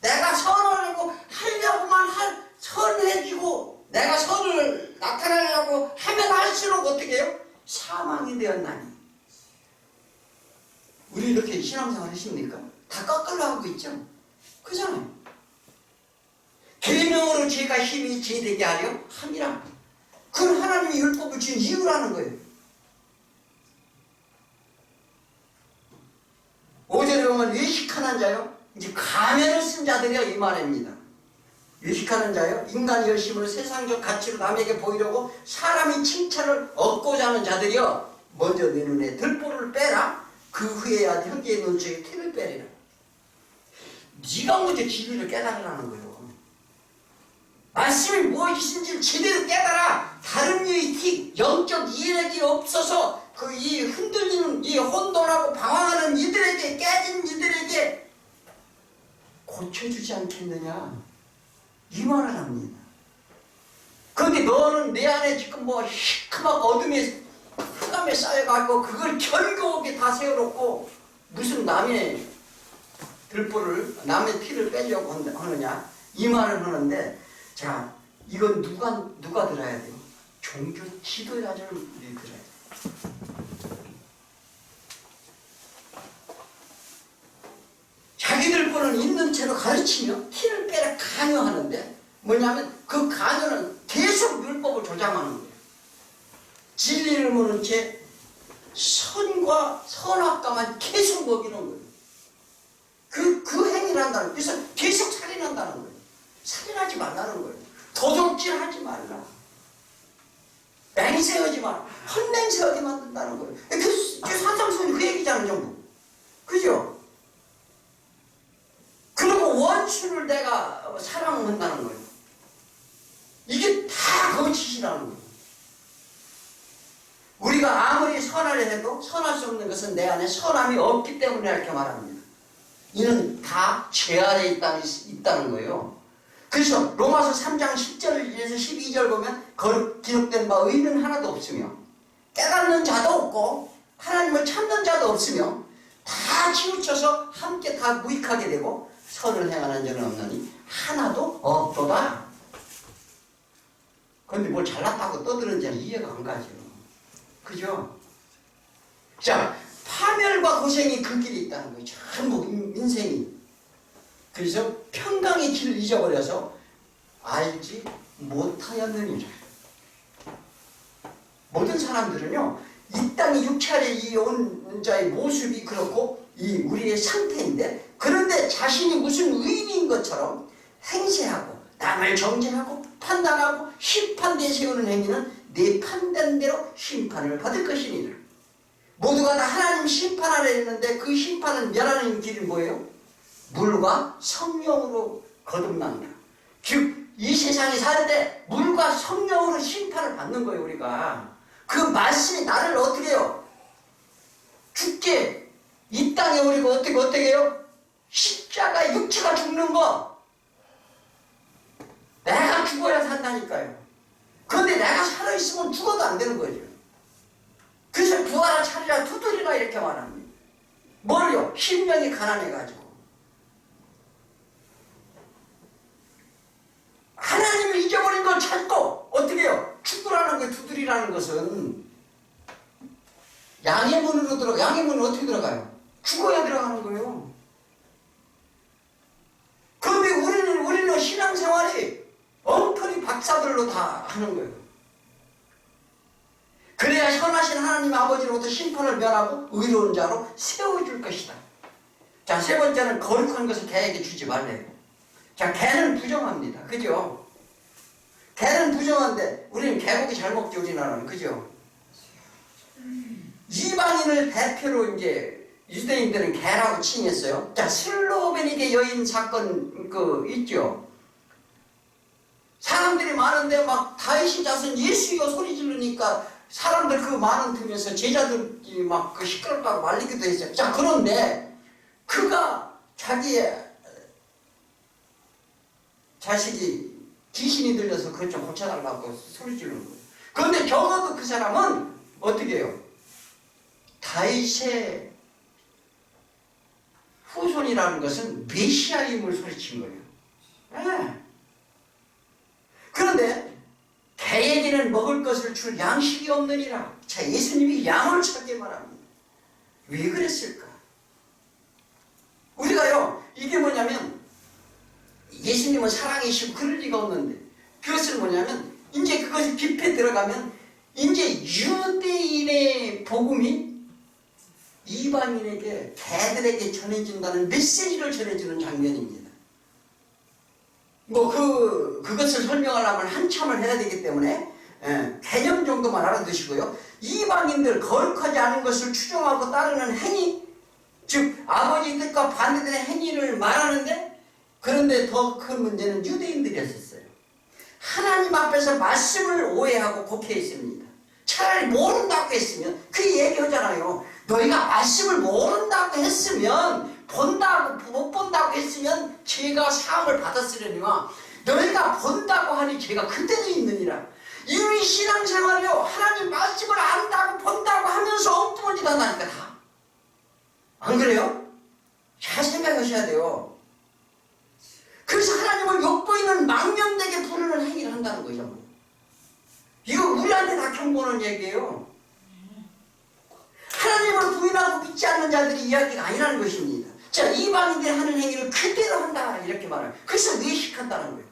내가 선하려고 하려고만 선해지고 내가 선을 나타내려고 하면 할수록 어떻게 해요? 사망이 되었나니. 우리 이렇게 신앙생활 하십니까? 다 거꾸로 하고 있죠? 그잖아요. 계명으로 죄가 힘이 죄되게 하려 함이라. 그건 하나님이 율법을 지은 이유라는 거예요. 5절에 보면 외식하는 자요. 이제 가면을 쓴 자들이요 이 말입니다. 외식하는 자요. 인간의 열심으로 세상적 가치로 남에게 보이려고 사람이 칭찬을 얻고자 하는 자들이요. 먼저 내 눈에 들보를 빼라. 그 후에야 형제의 눈 속에 티를 빼리라. 네가 먼저 진리를 깨달으라는 거예요. 말씀이 무엇이신지를 제대로 깨달아. 다른 유익이 영적 이해력이 없어서 그 이 흔들리는 이 혼돈하고 방황하는 이들에게, 깨진 이들에게 고쳐주지 않겠느냐, 이 말을 합니다. 그런데 너는 내 안에 지금 뭐 시커멓 어둠에 흑암에 쌓여가지고 그걸 견고하게 다 세워놓고 무슨 남의 들보를, 남의 피를 빼려고 하느냐, 이 말을 하는데, 자, 이건 누가 들어야 돼요? 종교 지도자들이 들어야 돼요. 자기들 거는 있는 채로 가르치며 피를 빼라 강요하는데, 뭐냐면 그 강요는 계속 율법을 조장하는 거예요. 진리를 모른 채 선과 선악과만 계속 먹이는 거예요. 그 행위를 한다는 거예요. 그래서 계속 살인한다는 거예요. 살인하지 말라는 거예요. 도둑질하지 말라. 맹세하지 마라. 헛맹세하게 만든다는 거예요. 그 산상수훈이 그 얘기잖아요, 전부. 그죠? 그리고 원수를 내가 사랑한다는 거예요. 이게 다 거짓이라는 거예요. 우리가 아무리 선하려 해도 선할 수 없는 것은 내 안에 선함이 없기 때문에 이렇게 말합니다. 이는 다 죄 아래 있다는 거예요. 그래서 로마서 3장 10절에서 12절 보면 기록된 바 의는 하나도 없으며 깨닫는 자도 없고 하나님을 찾는 자도 없으며 다 치우쳐서 함께 다 무익하게 되고 선을 행하는 자는 없나니 하나도 없도다. 그런데 뭘 잘났다고 떠드는 자는 이해가 안 가죠. 그죠? 자, 파멸과 고생이 그 길이 있다는 거예요. 전부 인생이. 그래서 평강의 길을 잊어버려서 알지 못하였느니라. 모든 사람들은요, 이 땅의 육체 아래 이 온 자의 모습이 그렇고 이 우리의 상태인데, 그런데 자신이 무슨 의인인 것처럼 행세하고 남을 정죄하고 판단하고 심판 내세우는 행위는 내 판단대로 심판을 받을 것이니라. 모두가 다 하나님 심판 아래 있는데 그 심판을 면하는 길이 뭐예요? 물과 성령으로 거듭난다. 즉 이 세상에 살 때 물과 성령으로 심판을 받는 거예요. 우리가 그 말씀이 나를 어떻게 해요? 죽게 이 땅에 우리가 어떻게 해요? 십자가 육체가 죽는 거, 내가 죽어야 산다니까요. 그런데 내가 살아있으면 죽어도 안 되는 거죠. 그래서 부활을 차리라 두드리라 이렇게 말합니다. 뭐를요? 심령이 가난해가지고 하나님을 잊어버린 걸 찾고 어떻게 해요? 죽으라는 거, 두드리라는 것은 양의 문으로 들어가. 양의 문은 어떻게 들어가요? 죽어야 들어가는 거예요. 그런데 우리는 신앙생활이 엉터리 박사들로 다 하는 거예요. 그래야 선하신 하나님 아버지로부터 심판을 면하고 의로운 자로 세워줄 것이다. 자, 세 번째는 거룩한 것을 개에게 주지 말래요. 자, 개는 부정합니다. 그죠? 개는 부정한데 우리는 개고기 잘 먹죠, 우리나라는. 그죠? 이방인을 대표로 이제 유대인들은 개라고 칭했어요. 자, 슬로베니게 여인 사건 있죠? 사람들이 많은데 막 다윗의 자손 예수여 소리 지르니까 사람들 그 많은 틈에서 제자들이 막 그 시끄럽다고 말리기도 했어요. 자, 그런데 그가 자기의 자식이 귀신이 들려서 그것 좀 고쳐달라고 소리 지르는 거예요. 그런데 적어도 그 사람은 어떻게 해요? 다윗의 후손이라는 것은 메시아임을 소리친 거예요. 네. 그런데 개에게는 먹을 것을 줄 양식이 없느니라. 자, 예수님이 양을 찾게 말합니다. 왜 그랬을까? 우리가요, 이게 뭐냐면 예수님은 사랑이시고 그럴 리가 없는데, 그것은 뭐냐면 이제 그것이 깊이 들어가면 이제 유대인의 복음이 이방인에게, 개들에게 전해진다는 메시지를 전해주는 장면입니다. 그것을 설명하려면 한참을 해야 되기 때문에 개념 정도만 알아두시고요. 이방인들 거룩하지 않은 것을 추종하고 따르는 행위, 즉 아버지 뜻과 반대되는 행위를 말하는데 그런데 더 큰 문제는 유대인들이었어요. 하나님 앞에서 말씀을 오해하고 곡해했습니다. 차라리 모른다고 했으면 그 얘기하잖아요. 너희가 말씀을 모른다고 했으면 본다고 못 본다고 했으면 죄가 사함을 받았으려니와 너희가 본다고 하니 죄가 그대로 있느니라. 이미 신앙생활이요 하나님 말씀을 안다고 본다고 하면서 엉뚱한 짓 한다니까 다. 안 그래요? 잘 생각하셔야 돼요. 그래서 하나님을 욕보이는 망령되게 부르는 행위를 한다는 거죠. 이거 우리한테 다 경고하는 얘기예요. 하나님을 부인하고 믿지 않는 자들이 이야기가 아니라는 것입니다. 자, 이방인들이 하는 행위를 그대로 한다 이렇게 말해요. 그래서 외식한다는 거예요.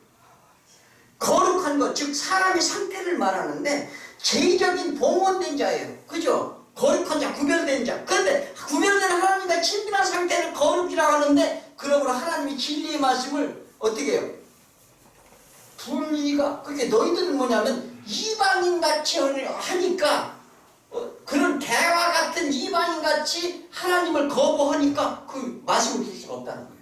거룩한 것, 즉 사람의 상태를 말하는데 제의적인 봉헌된 자예요. 그죠? 거룩한 자, 구별된 자. 그런데 구별된 하나님과 친밀한 상태를 거룩이라고 하는데 그러므로 하나님이 진리의 말씀을 어떻게 해요? 분리가 그게 너희들은 뭐냐면 이방인같이 하니까 그런 개와 같은 이방인같이 하나님을 거부하니까 그 말씀을 들을 수가 없다는 거예요.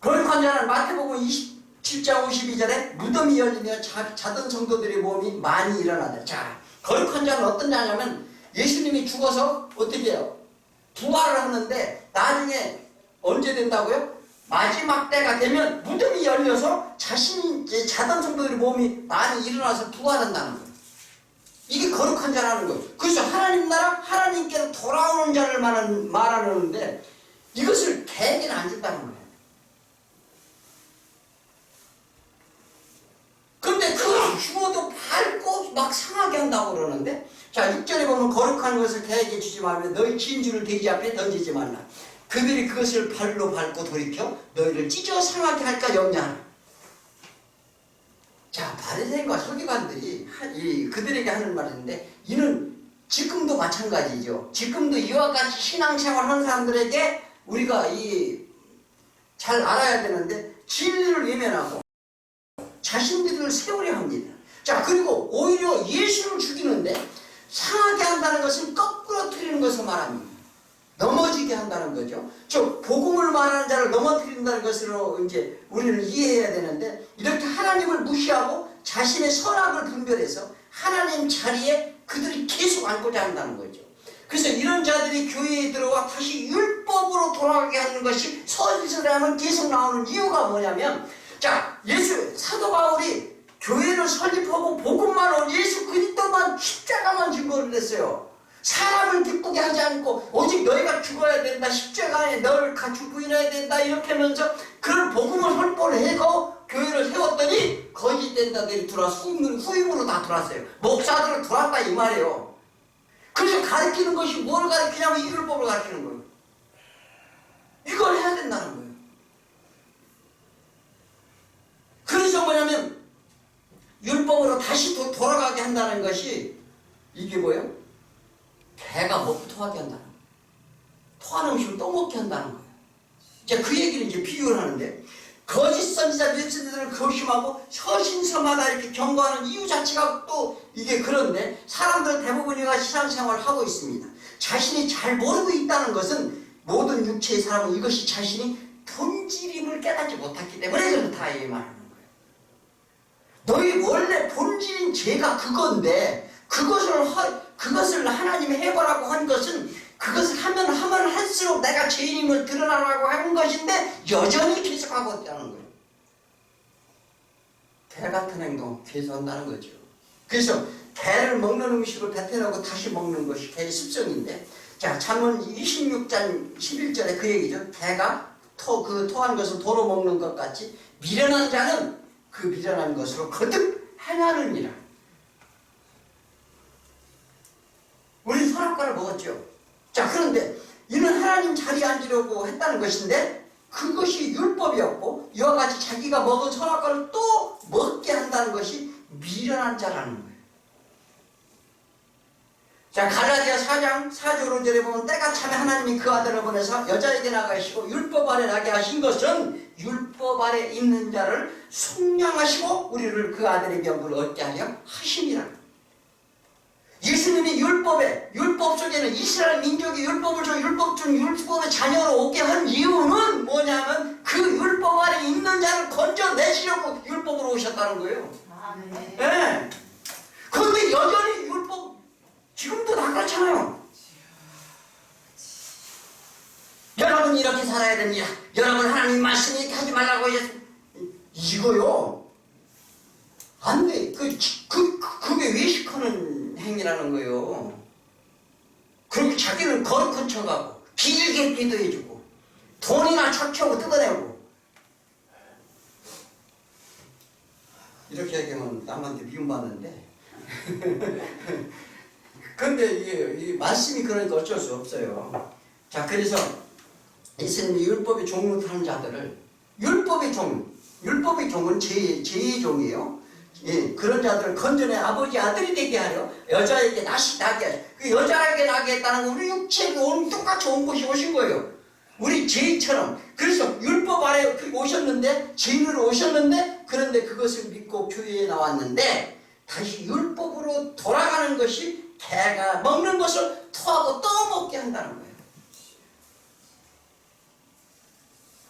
거룩한 자는 마태복음 27장 52절에 무덤이 열리며 자던 성도들의 몸이 많이 일어나다. 자, 거룩한 자는 어떤 자냐면 예수님이 죽어서 어떻게 해요? 부활을 하는데 나중에 언제 된다고요? 마지막 때가 되면 무덤이 열려서 자신이 자던 성도들의 몸이 많이 일어나서 부활한다는 거예요. 이게 거룩한 자라는 거예요. 그래서 하나님 나라, 하나님께로 돌아오는 자를 말하는데 이것을 개에게는 안 준다는 거예요. 그런데 그 죽어도 밟고 막 상하게 한다고 그러는데 자 6절에 보면 거룩한 것을 개에게 주지 말며 너희 진주를 돼지 앞에 던지지 말라. 그들이 그것을 발로 밟고 돌이켜 너희를 찢어 상하게 할까 염려하라. 자, 바리새인과 서기관들이 그들에게 하는 말인데 이는 지금도 마찬가지죠. 지금도 이와 같이 신앙생활 하는 사람들에게 우리가 잘 알아야 되는데 진리를 외면하고 자신들을 세우려 합니다. 자, 그리고 오히려 예수를 죽이는데 상하게 한다는 것은 거꾸로 틀리는 것을 말합니다. 넘어지게 한다는 거죠. 즉 복음을 말하는 자를 넘어뜨린다는 것으로 이제 우리는 이해해야 되는데 이렇게 하나님을 무시하고 자신의 선악을 분별해서 하나님 자리에 그들이 계속 앉고자 한다는 거죠. 그래서 이런 자들이 교회에 들어와 다시 율법으로 돌아가게 하는 것이 서신서에 하면 계속 나오는 이유가 뭐냐면 자, 사도 바울이 교회를 설립하고 복음만 예수 그리스도만 십자가만 증거를 냈어요. 사람을 기쁘게 하지 않고 오직 너희가 죽어야 된다. 십자가에 너를 같이 부인해야 된다. 이렇게 하면서 그런 복음을 선포를 하고 교회를 세웠더니 거짓된 자들이 들어와서 후임으로 다 들어왔어요. 목사들을 들어왔다 이 말이에요. 그래서 가르치는 것이 뭘 가르치냐면 이 율법을 가르치는 거예요. 이걸 해야 된다는 거예요. 그래서 뭐냐면 율법으로 다시 돌아가게 한다는 것이 이게 뭐예요? 개가 먹고 토하게 한다는 거예요. 토하는 음식을 또 먹게 한다는 거예요. 이제 그 얘기를 이제 비유를 하는데 거짓 선지자 몇세들을 조심하고 서신서마다 이렇게 경고하는 이유 자체가 또 이게 그런데 사람들 대부분이가 신앙생활을 하고 있습니다. 자신이 잘 모르고 있다는 것은 모든 육체의 사람은 이것이 자신이 본질임을 깨닫지 못했기 때문에 그렇다 이 말하는 거예요. 너희 원래 본질인 죄가 그건데 그것을 하나님이 해보라고 한 것은 그것을 하면 할수록 내가 죄인임을 드러나라고 하는 것인데 여전히 계속하고 있다는 거예요. 개 같은 행동 계속한다는 거죠. 그래서 개를 먹는 음식을 뱉어내고 다시 먹는 것이 개의 습성인데 자 잠언 26장 11절에 그 얘기죠. 개가 토한 것을 도로 먹는 것 같이 미련한 자는 그 미련한 것으로 거듭 행하느니라. 우리 선악과를 먹었죠. 자, 그런데 이는 하나님 자리에 앉으려고 했다는 것인데 그것이 율법이었고 이와 같이 자기가 먹은 선악과를 또 먹게 한다는 것이 미련한 자라는 거예요. 자, 갈라디아 4장 4절 5절에 보면 때가 차면 하나님이 그 아들을 보내서 여자에게 나가시고 율법 아래 나게 하신 것은 율법 아래 있는 자를 속량하시고 우리를 그 아들의 명분을 얻게 하려 하심이라. 예수님이 율법 율법 속에는 이스라엘 민족이 율법을 줘 율법 중 율법의 자녀로 오게 한 이유는 뭐냐면 그 율법 안에 있는 자를 건져내시려고 율법으로 오셨다는 거예요. 아멘. 예. 그런데 여전히 율법 지금도 다 그렇잖아요. 여러분 이렇게 살아야 됩니다. 여러분 하나님 말씀이 이렇게 하지 말라고 하셨습니다. 이거요. 안 돼. 그게 외식하는 행위라는 거예요. 그리고 자기는 거룩한 척하고 길게 기도해주고 돈이나 착취하고 뜯어내고 이렇게 얘기하면 남한테 미움받는데 근데 이게 말씀이 그러니까 어쩔 수 없어요. 자, 그래서 예수님이 율법의 종으로 하는 자들을 율법의 종은 제2의 종이에요. 예, 그런 자들을 건져내 아버지 아들이 되게 하려 여자에게 나게 하려. 그 여자에게 나게 했다는 건 우리 육체가 똑같이 온 곳이 오신 거예요. 우리 죄인처럼. 그래서 율법 아래 오셨는데 죄인으로 오셨는데 그런데 그것을 믿고 교회에 나왔는데 다시 율법으로 돌아가는 것이 개가 먹는 것을 토하고 또 먹게 한다는 거예요.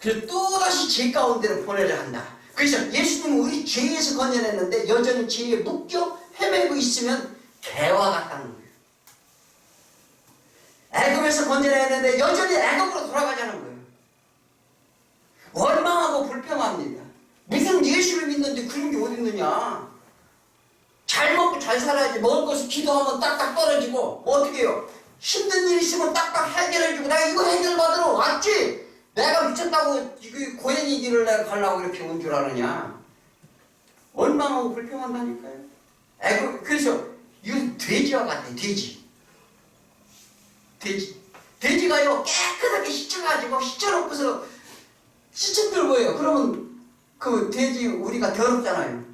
그래서 또다시 죄 가운데로 보내려 한다. 그래서 예수님은 우리 죄에서 건져냈는데 여전히 죄에 묶여 헤매고 있으면 개와 같다는 거예요. 애굽에서 건져냈는데 여전히 애굽으로 돌아가자는 거예요. 원망하고 불평합니다. 무슨 예수를 믿는데 그런 게 어디 있느냐. 잘 먹고 잘 살아야지. 먹을 것을 기도하면 딱딱 떨어지고 어떻게 해요? 힘든 일 있으면 딱딱 해결해주고 내가 이거 해결받으러 왔지. 내가 미쳤다고 고양이 길을 내가 가려고 이렇게 온 줄 아느냐. 원망하고 불평한다니까요. 그래서 이건 돼지와 같아요. 돼지가요 깨끗하게 씻어가지고 씻어놓고서 씻어 들고요. 그러면 그 돼지 우리가 더럽잖아요.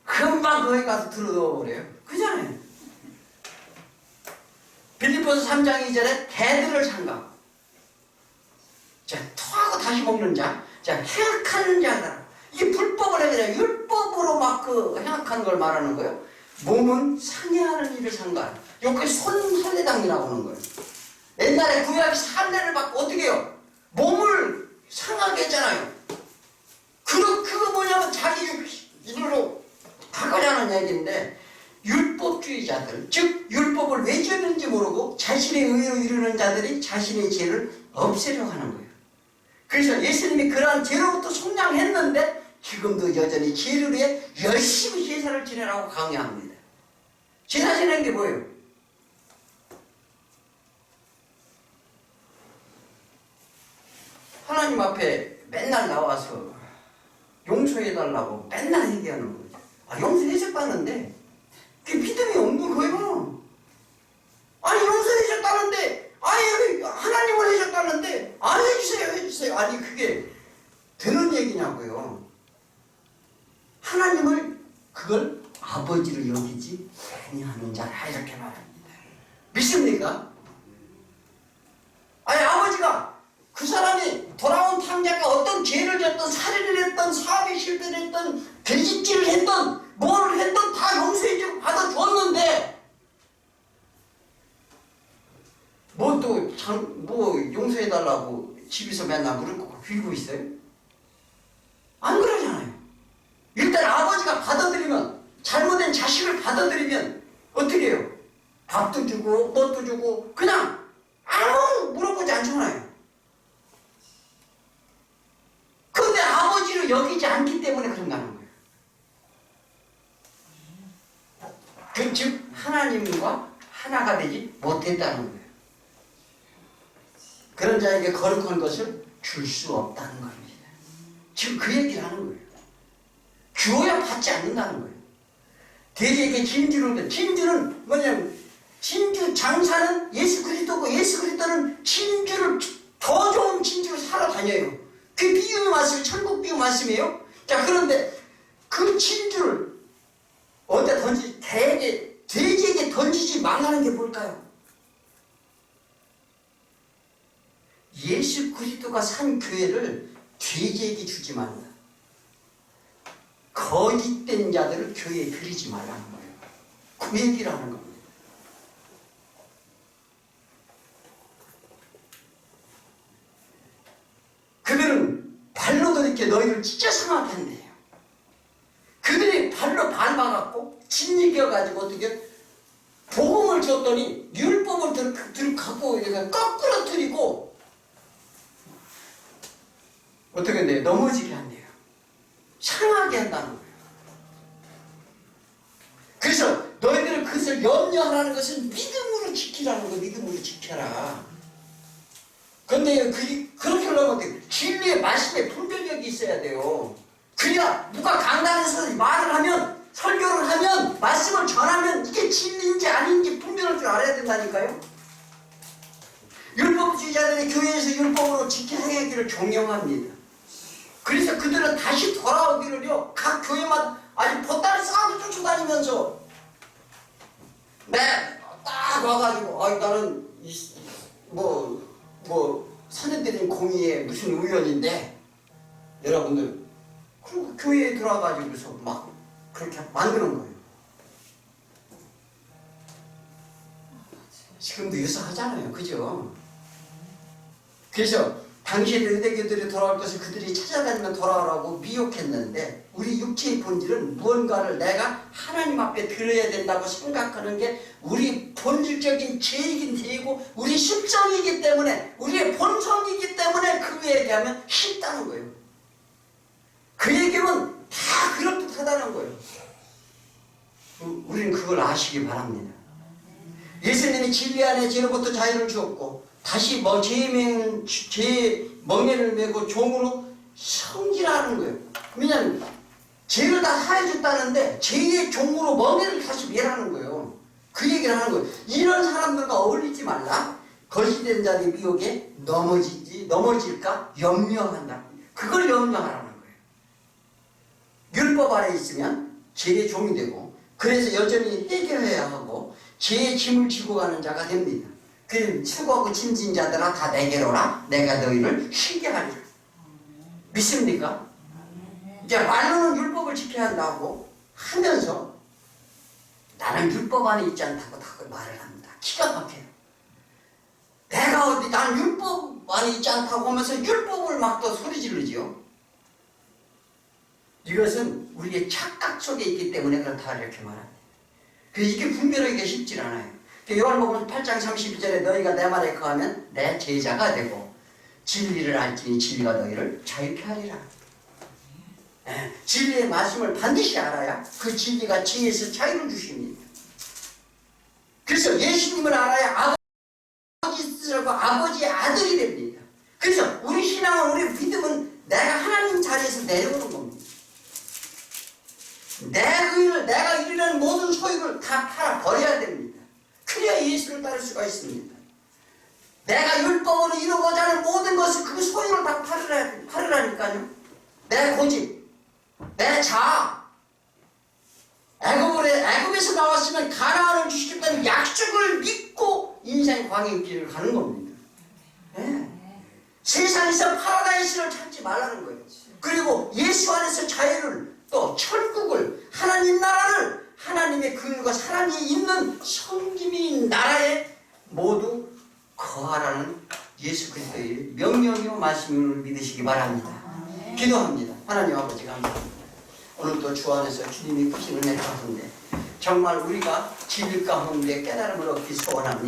금방 거기 가서 들어넣어버려요. 그잖아요. 빌립보서 3장 2절에 개들을 삼가. 자, 토하고 다시 먹는 자, 자, 행악하는 자들. 이게 불법을 해야 율법으로 막 그 행악하는 걸 말하는 거예요. 몸은 상해하는 일을 상관. 여기 손살례당이 나오는 거예요. 옛날에 구약이 살례를 받고 어떻게 해요? 몸을 상하게 했잖아요. 그거 뭐냐면 자기 일로 가거자는 얘기인데 율법주의자들, 즉 율법을 왜 지었는지 모르고 자신의 의로 이루는 자들이 자신의 죄를 없애려고 하는 거예요. 그래서 예수님이 그러한 죄로부터 속량했는데 지금도 여전히 죄를 위해 열심히 제사를 지내라고 강요합니다. 제사 지내는 게 뭐예요? 하나님 앞에 맨날 나와서 용서해달라고 맨날 얘기하는 거죠. 아, 용서해줬다는데 그게 믿음이 없는 거예요. 아니, 용서해줬다는데 아니, 하나님을 해줬다는데 안 해주세요. 아니, 그게 되는 얘기냐고요. 하나님을 그걸 아버지를 여기지 아니하는 자라 이렇게 말합니다. 믿습니까? 아니, 아버지가 그 사람이 돌아온 탕자가 어떤 죄를 졌던 살인을 했던 사업에 실패를 했던 돼지질을 했던 뭐를 했던 다 용서해주고 받아주었는데 뭐 용서해달라고 집에서 맨날 무릎 꿇고 빌고 있어요? 안 그러잖아요. 일단 아버지가 받아들이면 잘못된 자식을 받아들이면 어떻게 해요? 밥도 주고 뭣도 주고 그냥 아무 물어보지 않잖아요. 근데 아버지를 여기지 않기 때문에 그런다는 거예요. 즉 하나님과 하나가 되지 못했다는 거예요. 그런 자에게 거룩한 것을 줄 수 없다는 겁니다. 지금 그 얘기를 하는 거예요. 주어야 받지 않는다는 거예요. 돼지에게 진주는 진주는 뭐냐면 진주 장사는 예수 그리스도고 예수 그리스도는 진주를 더 좋은 진주를 사러 다녀요. 그 비유의 말씀이 천국 비유 말씀이에요. 자, 그런데 그 진주를 어디다 돼지에게 던지지 말라는 게 뭘까요? 예수 그리스도가 산 교회를 돼지에게 주지 말라. 거짓된 자들을 교회에 들이지 말라는 거예요. 그 얘기를 하는 겁니다. 그들을 진짜 상하게 한대요. 그들이 발로 밟아갖고 짓이겨가지고 어떻게 복음을 줬더니 율법을 갖고 거꾸로 들이고 어떻게 돼요? 넘어지게 한대요. 상하게 한다는 거예요. 그래서 너희들은 그것을 염려하라는 것은 믿음으로 지키라는 거. 믿음으로 지켜라. 근데 그렇게 하려면 어떻게 진리의 말씀에 분별력이 있어야 돼요. 그래야 누가 강단에서 말을 하면 설교를 하면 말씀을 전하면 이게 진리인지 아닌지 분별할 줄 알아야 된다니까요. 율법주의자들이 교회에서 율법으로 지켜 행하기를 경영합니다. 그래서 그들은 다시 돌아오기를요 각 교회마다 아주 보따리 싸고 쫓아다니면서 딱 와가지고 나는 사내들인 공의회 무슨 의원인데 여러분들 그리고 교회에 들어와가지고서 막 그렇게 만드는 거예요. 지금도 유사하잖아요. 그죠? 그래서 당시에 유대교들이 돌아올 것을 그들이 찾아다니면 돌아오라고 미혹했는데 우리 육체의 본질은 무언가를 내가 하나님 앞에 들어야 된다고 생각하는 게 우리 본질적인 죄이긴 죄이고 우리 심정이기 때문에 우리의 본성이기 때문에 그 얘기하면 쉽다는 거예요. 그 얘기는 다 그렇듯하다는 거예요. 우리는 그걸 아시기 바랍니다. 예수님이 진리 안에 죄로부터 자유를 주었고 다시 죄의 멍에를 메고 종으로 성질하는 거예요. 왜냐하면 죄를 다 사해줬다는데 죄의 종으로 멍에를 다시 매라는 거예요. 그 얘기를 하는 거예요. 이런 사람들과 어울리지 말라. 거짓된 자의 미혹에 넘어질까 염려한다. 그걸 염려하라는 거예요. 율법 아래 있으면 죄의 종이 되고 그래서 여전히 해결해야 하고 죄의 짐을 지고 가는 자가 됩니다. 그 수고하고 짐진 자들아 다 내게로 오라. 내가 너희를 쉬게 하리라. 믿습니까? 이제 말로는 율법을 지켜야 한다고 하면서 나는 율법 안에 있지 않다고 다 말을 합니다. 기가 막혀요. 난 율법 안에 있지 않다고 하면서 율법을 막 또 소리 지르지요. 이것은 우리의 착각 속에 있기 때문에 그렇다 이렇게 말합니다. 그래서 이게 분별하기가 쉽지 않아요. 요한복음 8장 32절에 너희가 내 말에 거하면 내 제자가 되고 진리를 알지니 진리가 너희를 자유케 하리라. 진리의 말씀을 반드시 알아야 그 진리가 죄에서 자유를 주십니다. 그래서 예수님을 알아야 아버지 뜻하고 아버지의 아들이 됩니다. 그래서 우리 신앙은 우리 믿음은 내가 하나님 자리에서 내려오는 겁니다. 내가 이루는 모든 소유를 다 팔아 버려야 됩니다. 그래야 예수를 따를 수가 있습니다. 내가 율법으로 이루고자 하는 모든 것을 그 소유를 다 팔으라니까요. 내 고집, 내 자아, 애굽에서 나왔으면 가나안을 주시겠다는 약속을 믿고 인생 광야길을 가는 겁니다. 네. 세상에서 파라다이스를 찾지 말라는 거예요. 그리고 예수 안에서 자유를 또 천국을 하나님 나라를 하나님의 긍휼과 사랑이 있는 성김인 나라에 모두 거하라는 예수 그리스도의 명령이요 말씀을 믿으시기 바랍니다. 기도합니다. 하나님 아버지 감사합니다. 오늘도 주 안에서 주님이 크신 은혜 가운데 정말 우리가 진리 가운데 깨달음을 얻기 소원합니다.